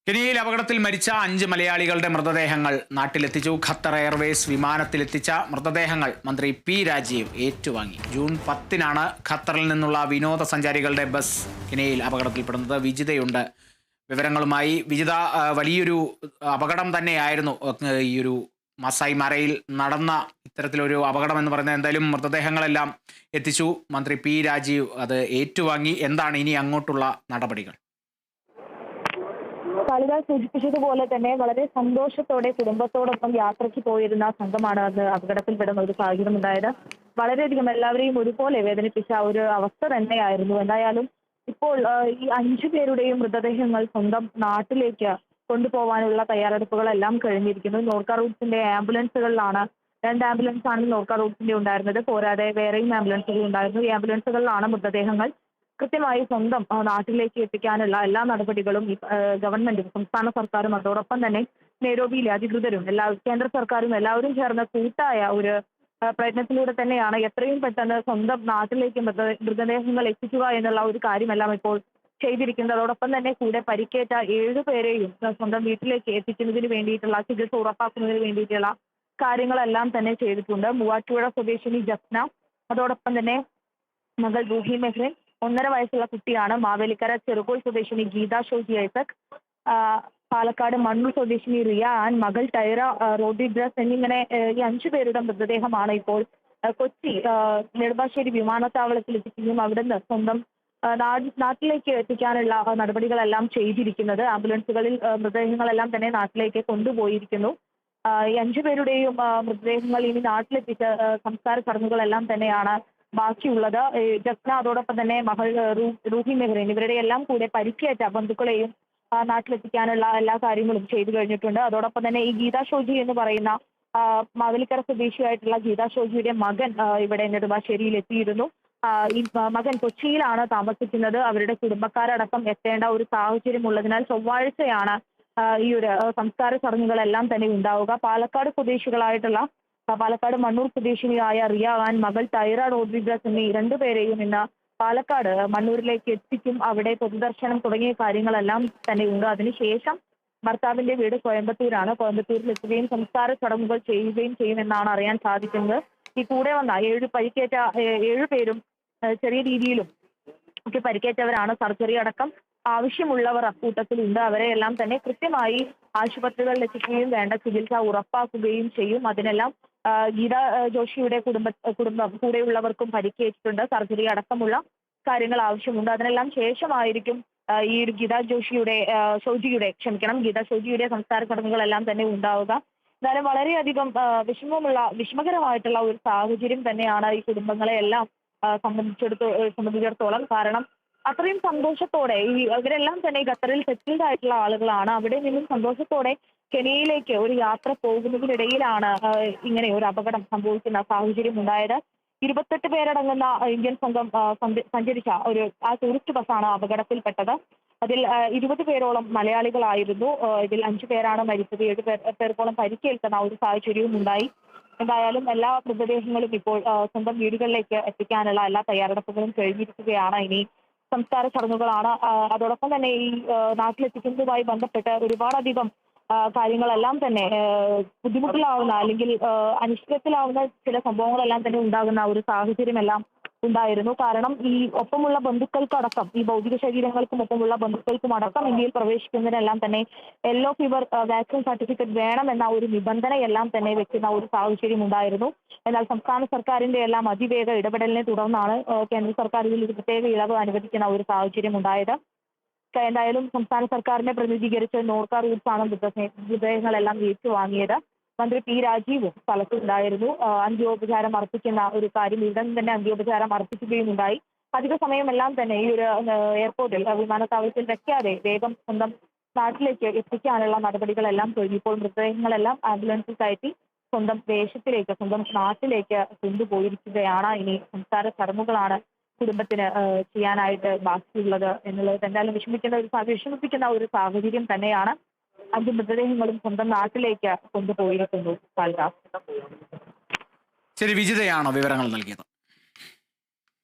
കെനിയയിൽ അപകടത്തിൽ മരിച്ച 5 മലയാളികളുടെ മൃതദേഹങ്ങൾ നാട്ടിലെത്തിച്ചു. ഖത്തർ എയർവേസ് വിമാനത്തിലെത്തിച്ച മൃതദേഹങ്ങൾ മന്ത്രി പി രാജീവ് ഏറ്റുവാങ്ങി. ജൂൺ 10-നാണ് ഖത്തറിൽ നിന്നുള്ള വിനോദസഞ്ചാരികളുടെ ബസ് കെനിയയിൽ അപകടത്തിൽപ്പെടുന്നത്. വിജിതയുണ്ട് വിവരങ്ങളുമായി. വിജിത, വലിയൊരു അപകടം തന്നെയായിരുന്നു ഈ ഒരു മസായി മറയിൽ നടന്ന ഇത്തരത്തിലൊരു അപകടം എന്ന് പറയുന്നത്. എന്തായാലും മൃതദേഹങ്ങളെല്ലാം എത്തിച്ചു. മന്ത്രി പി രാജീവ് അത് ഏറ്റുവാങ്ങി. എന്താണ് ഇനി അങ്ങോട്ടുള്ള നടപടികൾ? കാളിദാസ് സൂചിപ്പിച്ചതുപോലെ തന്നെ വളരെ സന്തോഷത്തോടെ കുടുംബത്തോടൊപ്പം യാത്രയ്ക്ക് പോയിരുന്ന സംഘമാണ് അത് അപകടത്തിൽപ്പെടുന്ന ഒരു സാഹചര്യം ഉണ്ടായത്. വളരെയധികം എല്ലാവരെയും ഒരുപോലെ വേദനിപ്പിച്ച ഒരു അവസ്ഥ തന്നെയായിരുന്നു. എന്തായാലും ഇപ്പോൾ ഈ 5 പേരുടെയും മൃതദേഹങ്ങൾ സ്വന്തം നാട്ടിലേക്ക് കൊണ്ടുപോകാനുള്ള തയ്യാറെടുപ്പുകളെല്ലാം കഴിഞ്ഞിരിക്കുന്നു. നോർക്ക റൂട്ട്സിന്റെ ആംബുലൻസുകളിലാണ് 2 ആംബുലൻസാണ് നോർക്ക റൂട്ട്സിന്റെ ഉണ്ടായിരുന്നത്. പോരാതെ വേറെയും ആംബുലൻസുകൾ ഉണ്ടായിരുന്നു. ഈ ആംബുലൻസുകളിലാണ് മൃതദേഹങ്ങൾ കൃത്യമായി സ്വന്തം നാട്ടിലേക്ക് എത്തിക്കാനുള്ള എല്ലാ നടപടികളും ഗവൺമെന്റും സംസ്ഥാന സർക്കാരും അതോടൊപ്പം തന്നെ നെയ്റോബിയിലെ അധികൃതരും കേന്ദ്ര സർക്കാരും എല്ലാവരും ചേർന്ന് കൂട്ടായ ഒരു പ്രയത്നത്തിലൂടെ തന്നെയാണ് എത്രയും പെട്ടെന്ന് സ്വന്തം നാട്ടിലേക്ക് മൃതദേഹങ്ങൾ എത്തിക്കുക എന്നുള്ള ഒരു കാര്യമെല്ലാം ഇപ്പോൾ ചെയ്തിരിക്കുന്നത്. അതോടൊപ്പം തന്നെ കൂടെ പരിക്കേറ്റ 7 പേരെയും സ്വന്തം വീട്ടിലേക്ക് എത്തിക്കുന്നതിന് വേണ്ടിയിട്ടുള്ള ചികിത്സ ഉറപ്പാക്കുന്നതിന് വേണ്ടിയിട്ടുള്ള കാര്യങ്ങളെല്ലാം തന്നെ ചെയ്തിട്ടുണ്ട്. മൂവാറ്റുപുഴ സ്വദേശിനി ജസ്ന, അതോടൊപ്പം തന്നെ മകൾ റൂഹി മെഹ്റിൻ, 1.5 വയസ്സുള്ള കുട്ടിയാണ്. മാവേലിക്കര ചെറുകോൽ സ്വദേശിനി ഗീത ഷോജി ഐസക്, പാലക്കാട് മണ്ണൂർ സ്വദേശിനി റിയ ആൻ, മകൾ ടൈറ റോഡ്രിഗസ് എന്നിങ്ങനെ ഈ 5 പേരുടെ മൃതദേഹമാണ് ഇപ്പോൾ കൊച്ചി നെടുമ്പാശ്ശേരി വിമാനത്താവളത്തിൽ എത്തിക്കുകയും അവിടുന്ന് സ്വന്തം നാട്ടിലേക്ക് എത്തിക്കാനുള്ള നടപടികളെല്ലാം ചെയ്തിരിക്കുന്നത്. ആംബുലൻസുകളിൽ മൃതദേഹങ്ങളെല്ലാം തന്നെ നാട്ടിലേക്ക് കൊണ്ടുപോയിരിക്കുന്നു. ഈ 5 പേരുടെയും മൃതദേഹങ്ങൾ ഇനി നാട്ടിലെത്തിച്ച സംസ്കാര ചടങ്ങുകളെല്ലാം തന്നെയാണ് ബാക്കിയുള്ളത്. ജസ്ന, അതോടൊപ്പം തന്നെ മകൾ റൂഹി മെഹ്റിൻ, ഇവരുടെ എല്ലാം കൂടെ പരിക്കേറ്റ ബന്ധുക്കളെയും നാട്ടിലെത്തിക്കാനുള്ള എല്ലാ കാര്യങ്ങളും ചെയ്തു കഴിഞ്ഞിട്ടുണ്ട്. അതോടൊപ്പം തന്നെ ഈ ഗീത ഷോജി എന്ന് പറയുന്ന മാവേലിക്കര സ്വദേശിയായിട്ടുള്ള ഗീത ഷോജിയുടെ മകൻ ഇവിടെ നെടുമ്പാശ്ശേരിയിൽ എത്തിയിരുന്നു. ഈ മകൻ കൊച്ചിയിലാണ് താമസിക്കുന്നത്. അവരുടെ കുടുംബക്കാരടക്കം എത്തേണ്ട ഒരു സാഹചര്യം ഉള്ളതിനാൽ ചൊവ്വാഴ്ചയാണ് ഈ ഒരു സംസ്കാര ചടങ്ങുകളെല്ലാം തന്നെ ഉണ്ടാവുക. പാലക്കാട് മണ്ണൂർ സ്വദേശിനിയായ റിയ ആൻ, മകൾ ടൈറ റോഡ്രിഗസ് എന്നീ 2 പേരെയും ഇന്ന് പാലക്കാട് മണ്ണൂരിലേക്ക് എത്തിക്കും. അവിടെ പൊതുദർശനം തുടങ്ങിയ കാര്യങ്ങളെല്ലാം തന്നെ ഉണ്ട്. അതിനുശേഷം ഭർത്താവിന്റെ വീട് കോയമ്പത്തൂരാണ്. കോയമ്പത്തൂരിൽ എത്തുകയും സംസ്കാര ചടങ്ങുകൾ ചെയ്യുകയും ചെയ്യുമെന്നാണ് അറിയാൻ സാധിക്കുന്നത്. ഈ കൂടെ വന്ന 7 പേരും ചെറിയ രീതിയിലും ഒക്കെ പരിക്കേറ്റവരാണ്. സർജറി അടക്കം ആവശ്യമുള്ളവർ അക്കൂട്ടത്തിലുണ്ട്. അവരെയെല്ലാം തന്നെ കൃത്യമായി ആശുപത്രികളിൽ എത്തിക്കുകയും വേണ്ട ചികിത്സ ഉറപ്പാക്കുകയും ചെയ്യും. അതിനെല്ലാം ഗീത ജോഷിയുടെ കുടുംബം കൂടെയുള്ളവർക്കും പരിക്കേറ്റിട്ടുണ്ട്. സർജറി അടക്കമുള്ള കാര്യങ്ങൾ ആവശ്യമുണ്ട്. അതിനെല്ലാം ശേഷമായിരിക്കും ഈ ഒരു ഗീത ഷോജിയുടെ സംസ്കാര ചടങ്ങുകളെല്ലാം തന്നെ ഉണ്ടാവുക. എന്നാലും വളരെയധികം വിഷമകരമായിട്ടുള്ള ഒരു സാഹചര്യം തന്നെയാണ് ഈ കുടുംബങ്ങളെ എല്ലാം സംബന്ധിച്ചിടത്തോളം. കാരണം അത്രയും സന്തോഷത്തോടെ ഇവരെല്ലാം തന്നെ ഖത്തറിൽ സെറ്റിൽഡ് ആയിട്ടുള്ള ആളുകളാണ്. അവിടെ നിന്നും സന്തോഷത്തോടെ കെനിയയിലേക്ക് ഒരു യാത്ര പോകുന്നതിനിടയിലാണ് ഇങ്ങനെ ഒരു അപകടം സംഭവിക്കുന്ന സാഹചര്യം ഉണ്ടായത്. 28 പേരടങ്ങുന്ന ഇന്ത്യൻ സംഘം സഞ്ചരിച്ച ആ ടൂറിസ്റ്റ് ബസ്സാണ് അപകടത്തിൽപ്പെട്ടത്. അതിൽ 20 പേരോളം മലയാളികളായിരുന്നു. ഇതിൽ 5 പേരാണ് മരിച്ചത്. 7 പേർക്കോളം പരിക്കേൽക്കുന്ന ഒരു സാഹചര്യവും ഉണ്ടായി. എന്തായാലും എല്ലാ മൃതദേഹങ്ങളും ഇപ്പോൾ സ്വന്തം വീടുകളിലേക്ക് എത്തിക്കാനുള്ള എല്ലാ തയ്യാറെടുപ്പുകളും കഴിഞ്ഞിരിക്കുകയാണ്. ഇനി സംസ്കാര ചടങ്ങുകളാണ്. അതോടൊപ്പം തന്നെ ഈ നാട്ടിലെത്തിക്കുന്നതുമായി ബന്ധപ്പെട്ട് ഒരുപാടധികം കാര്യങ്ങളെല്ലാം തന്നെ ബുദ്ധിമുട്ടിലാവുന്ന അല്ലെങ്കിൽ അനിശ്ചിതത്തിലാവുന്ന ചില സംഭവങ്ങളെല്ലാം തന്നെ ഉണ്ടാകുന്ന ഒരു സാഹചര്യമെല്ലാം ഉണ്ടായിരുന്നു. കാരണം ഈ ഒപ്പമുള്ള ബന്ധുക്കൾക്കടക്കം, ഈ ഭൗതിക ശരീരങ്ങൾക്കും ഒപ്പമുള്ള ബന്ധുക്കൾക്കും അടക്കം ഇന്ത്യയിൽ പ്രവേശിക്കുന്നതിനെല്ലാം തന്നെ യെല്ലോ ഫീവർ വാക്സിൻ സർട്ടിഫിക്കറ്റ് വേണമെന്ന ഒരു നിബന്ധനയെല്ലാം തന്നെ വെക്കുന്ന ഒരു സാഹചര്യം ഉണ്ടായിരുന്നു. എന്നാൽ സംസ്ഥാന സർക്കാരിന്റെ എല്ലാം അതിവേഗ ഇടപെടലിനെ തുടർന്നാണ് കേന്ദ്ര സർക്കാർ ഇതിൽ ഒരു പ്രത്യേക ഇളവ് അനുവദിക്കുന്ന ഒരു സാഹചര്യം ഉണ്ടായത്. എന്തായാലും സംസ്ഥാന സർക്കാരിനെ പ്രതിനിധീകരിച്ച് നോർക്ക റൂട്ട്സ് ആണ് മൃതദേഹങ്ങളെല്ലാം ഏറ്റുവാങ്ങിയത്. മന്ത്രി പി രാജീവും സ്ഥലത്തുണ്ടായിരുന്നു. അന്ത്യോപചാരം അർപ്പിക്കുന്ന ഒരു കാര്യം ഇവിടെ തന്നെ അന്ത്യോപചാരം അർപ്പിക്കുകയും ഉണ്ടായി. അധിക സമയമെല്ലാം തന്നെ ഈ ഒരു എയർപോർട്ടിൽ വിമാനത്താവളത്തിൽ വെക്കാതെ വേഗം സ്വന്തം നാട്ടിലേക്ക് എത്തിക്കാനുള്ള നടപടികളെല്ലാം കഴിഞ്ഞു. ഇപ്പോൾ മൃതദേഹങ്ങളെല്ലാം ആംബുലൻസിൽ കയറ്റി സ്വന്തം ദേശത്തിലേക്ക്, സ്വന്തം നാട്ടിലേക്ക് കൊണ്ടുപോയിരിക്കുകയാണ്. ഇനി സംസ്കാര ചടങ്ങുകളാണ് കുടുംബത്തിന് ചെയ്യാനായിട്ട് ബാക്കിയുള്ളത് എന്നുള്ളത് എന്തായാലും വിഷമിപ്പിക്കുന്ന ഒരു സാഹചര്യം തന്നെയാണ്. 5 മൃതദേഹങ്ങളും സ്വന്തം നാട്ടിലേക്ക് കൊണ്ടുപോയിരിക്കുന്നു. ശരി, വിജിതയാണോ വിവരങ്ങൾ നൽകിയത്?